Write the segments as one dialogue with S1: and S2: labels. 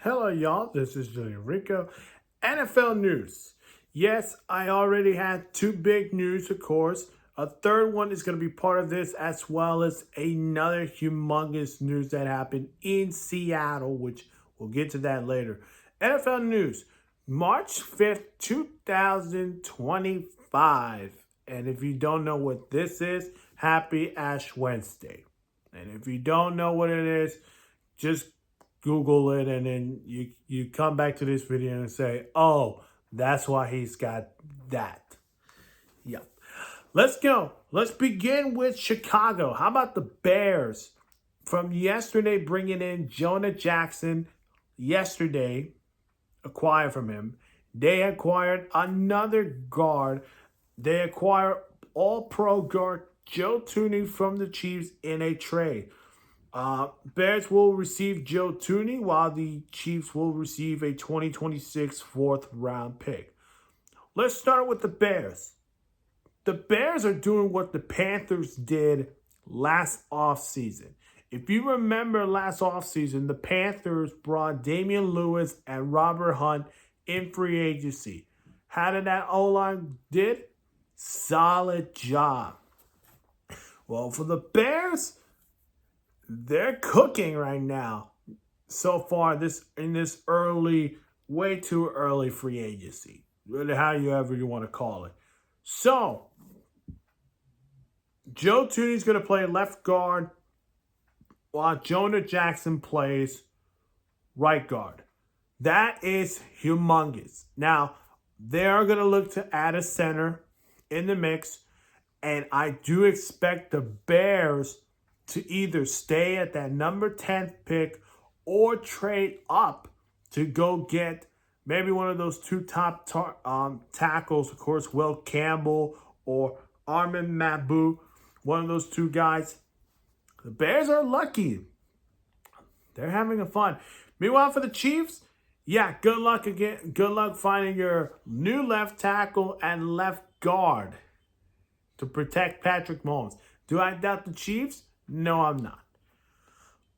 S1: Hello, y'all. This is Junior Rico. NFL news. Yes, I already had two big news, of course. A third one is going to be part of this, as well as another humongous news that happened in Seattle, which we'll get to that later. NFL news, March 5th, 2025. And if you don't know what this is, happy Ash Wednesday. And if you don't know what it is, just Google it, and then you come back to this video and say, oh, that's why he's got that. Yep. Let's go. Let's begin with Chicago. How about the Bears? From yesterday, bringing in Jonah Jackson. Yesterday, acquired from him. They acquired another guard. They acquired all-pro guard Joe Thuney from the Chiefs in a trade. Bears will receive Joe Thuney, while the Chiefs will receive a 2026 fourth round pick. Let's start with the Bears. The Bears are doing what the Panthers did last offseason. If you remember last offseason, the Panthers brought Damian Lewis and Robert Hunt in free agency. How did that O-line did? Solid job. Well, for the Bears, they're cooking right now. So far, in this early, way too early free agency, however you want to call it. So, Joe Thuney's going to play left guard, while Jonah Jackson plays right guard. That is humongous. Now, they are going to look to add a center in the mix, and I do expect the Bears to either stay at that number 10th pick or trade up to go get maybe one of those two top tackles, of course, Will Campbell or Armin Mabu, one of those two guys. The Bears are lucky. They're having fun. Meanwhile, for the Chiefs, yeah, good luck again. Good luck finding your new left tackle and left guard to protect Patrick Mahomes. Do I doubt the Chiefs? No, I'm not.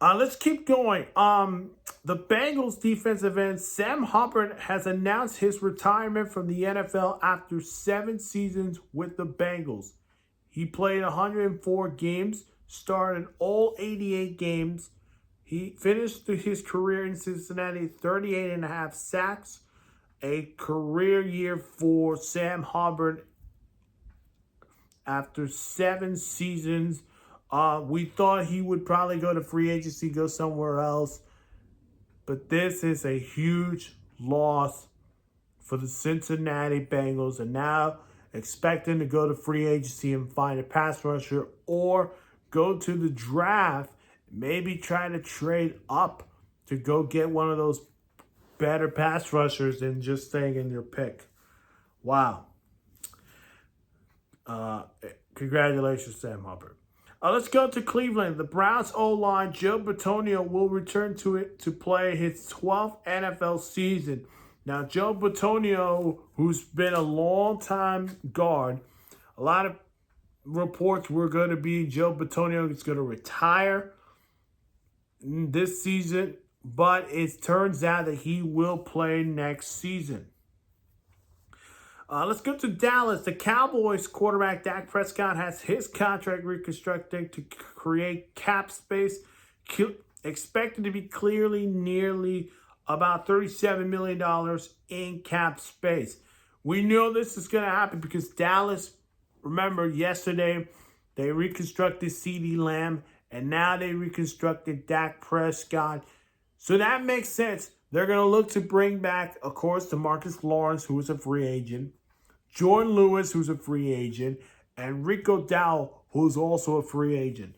S1: Let's keep going. The Bengals defensive end, Sam Hubbard, has announced his retirement from the NFL after 7 seasons with the Bengals. He played 104 games, started all 88 games. He finished his career in Cincinnati, 38 and a half sacks. A career year for Sam Hubbard after 7 seasons. We thought he would probably go to free agency, go somewhere else. But this is a huge loss for the Cincinnati Bengals. And now expecting to go to free agency and find a pass rusher, or go to the draft, maybe try to trade up to go get one of those better pass rushers than just staying in your pick. Wow. Congratulations, Sam Hubbard. Let's go to Cleveland. The Browns O-line, Joe Bitonio, will return to play his 12th NFL season. Now, Joe Bitonio, who's been a long-time guard, a lot of reports were going to be Joe Bitonio is going to retire this season, but it turns out that he will play next season. Let's go to Dallas. The Cowboys quarterback Dak Prescott has his contract reconstructed to create cap space, expected to be clearly nearly about $37 million in cap space. We know this is going to happen because Dallas, remember yesterday, they reconstructed CeeDee Lamb, and now they reconstructed Dak Prescott. So that makes sense. They're going to look to bring back, of course, DeMarcus Lawrence, who is a free agent, Jordan Lewis, who's a free agent, and Rico Dowell, who's also a free agent.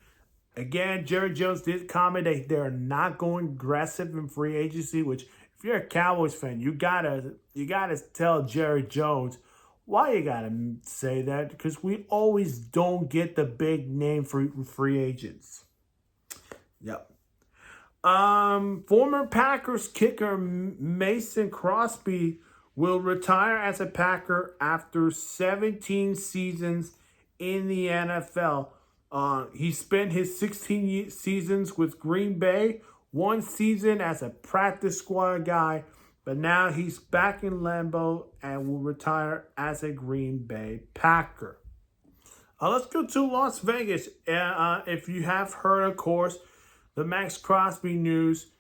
S1: Again, Jerry Jones did comment that they're not going aggressive in free agency, which if you're a Cowboys fan, you gotta tell Jerry Jones why you gotta say that, because we always don't get the big name free agents. Yep. Former Packers kicker Mason Crosby will retire as a Packer after 17 seasons in the NFL. He spent his 16 seasons with Green Bay, one season as a practice squad guy, but now he's back in Lambeau and will retire as a Green Bay Packer. Let's go to Las Vegas. If you have heard, of course, the Max Crosby news.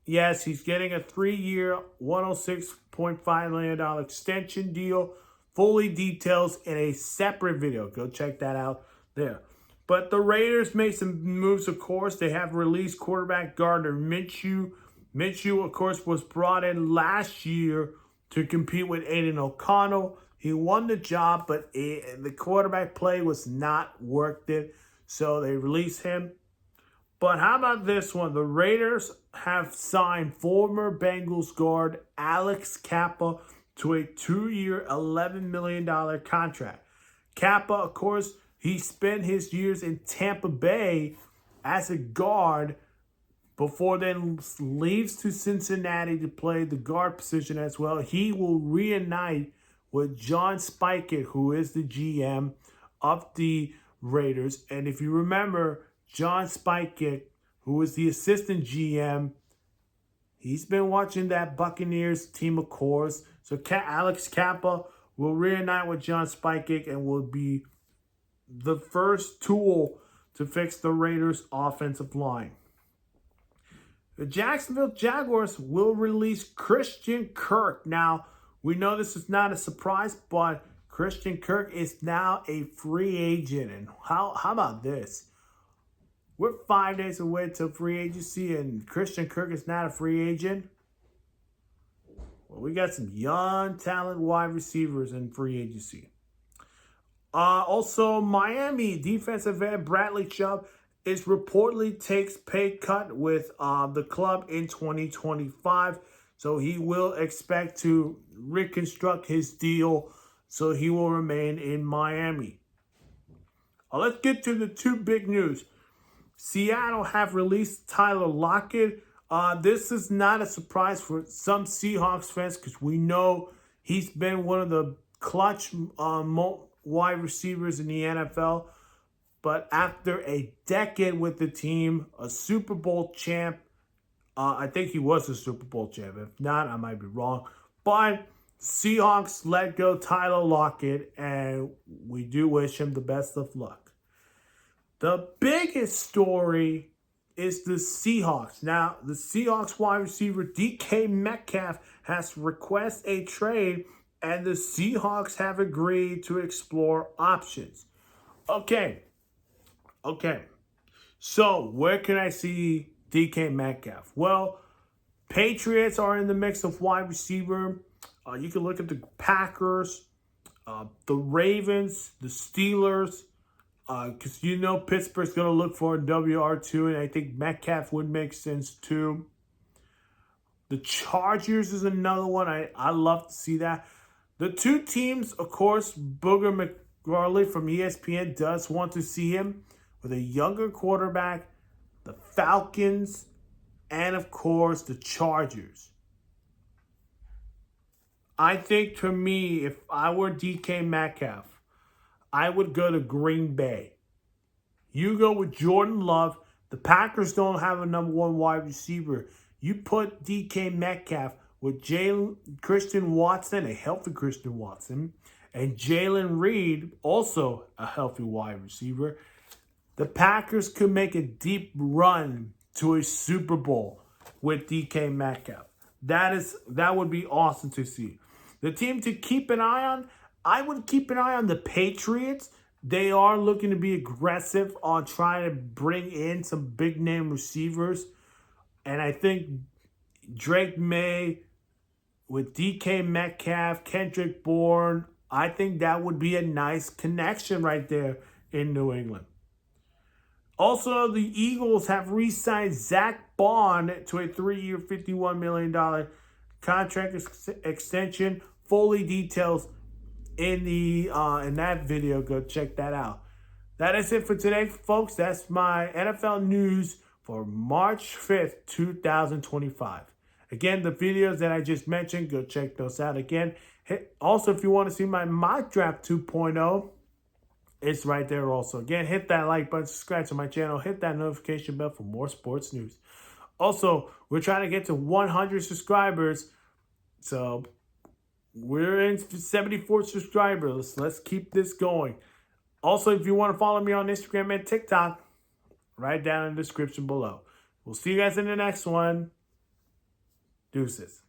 S1: Yes, he's getting a 3-year, $106.5 million extension deal. Fully details in a separate video. Go check that out there. But the Raiders made some moves, of course. They have released quarterback Gardner Minshew. Minshew, of course, was brought in last year to compete with Aiden O'Connell. He won the job, but the quarterback play was not worth it, so they released him. But how about this one? The Raiders have signed former Bengals guard Alex Kappa to a 2-year, $11 million contract. Kappa, of course, he spent his years in Tampa Bay as a guard before then leaves to Cincinnati to play the guard position as well. He will reunite with John Spikett, who is the GM of the Raiders. And if you remember, John Spikett, who is the assistant GM, he's been watching that Buccaneers team, of course. So Alex Kappa will reunite with John Spikett and will be the first tool to fix the Raiders' offensive line. The Jacksonville Jaguars will release Christian Kirk. Now, we know this is not a surprise, but Christian Kirk is now a free agent. And how about this? We're 5 days away to free agency, and Christian Kirk is not a free agent. Well, we got some young, talented wide receivers in free agency. Also, Miami defensive end Bradley Chubb is reportedly takes pay cut with the club in 2025. So he will expect to reconstruct his deal, so he will remain in Miami. Let's get to the two big news. Seattle have released Tyler Lockett. This is not a surprise for some Seahawks fans because we know he's been one of the clutch wide receivers in the NFL. But after a decade with the team, a Super Bowl champ, I think he was a Super Bowl champ. If not, I might be wrong. But Seahawks let go Tyler Lockett, and we do wish him the best of luck. The biggest story is the Seahawks. Now, the Seahawks wide receiver DK Metcalf has requested a trade, and the Seahawks have agreed to explore options. Okay. So, where can I see DK Metcalf? Well, Patriots are in the mix of wide receiver. You can look at the Packers, the Ravens, the Steelers, because you know Pittsburgh's going to look for a WR2, and I think Metcalf would make sense too. The Chargers is another one. I love to see that. The two teams, of course, Booger McGarley from ESPN does want to see him with a younger quarterback, the Falcons, and, of course, the Chargers. I think, to me, if I were DK Metcalf, I would go to Green Bay. You go with Jordan Love. The Packers don't have a number one wide receiver. You put DK Metcalf with Christian Watson, a healthy Christian Watson, and Jalen Reed, also a healthy wide receiver. The Packers could make a deep run to a Super Bowl with DK Metcalf. That would be awesome to see. The team to keep an eye on, I would keep an eye on the Patriots. They are looking to be aggressive on trying to bring in some big-name receivers. And I think Drake May with DK Metcalf, Kendrick Bourne, I think that would be a nice connection right there in New England. Also, the Eagles have re-signed Zach Bond to a 3-year, $51 million contract extension. Fully details in that video. Go check that out. That is it for today, folks. That's my NFL news for March 5th, 2025. Again, the videos that I just mentioned, go check those out again. Also, if you want to see my mock draft 2.0, it's right there also. Again, hit that like button, subscribe to my channel, hit that notification bell for more sports news. Also, we're trying to get to 100 subscribers. So we're in 74 subscribers. Let's keep this going. Also, if you want to follow me on Instagram and TikTok, right down in the description below. We'll see you guys in the next one. Deuces.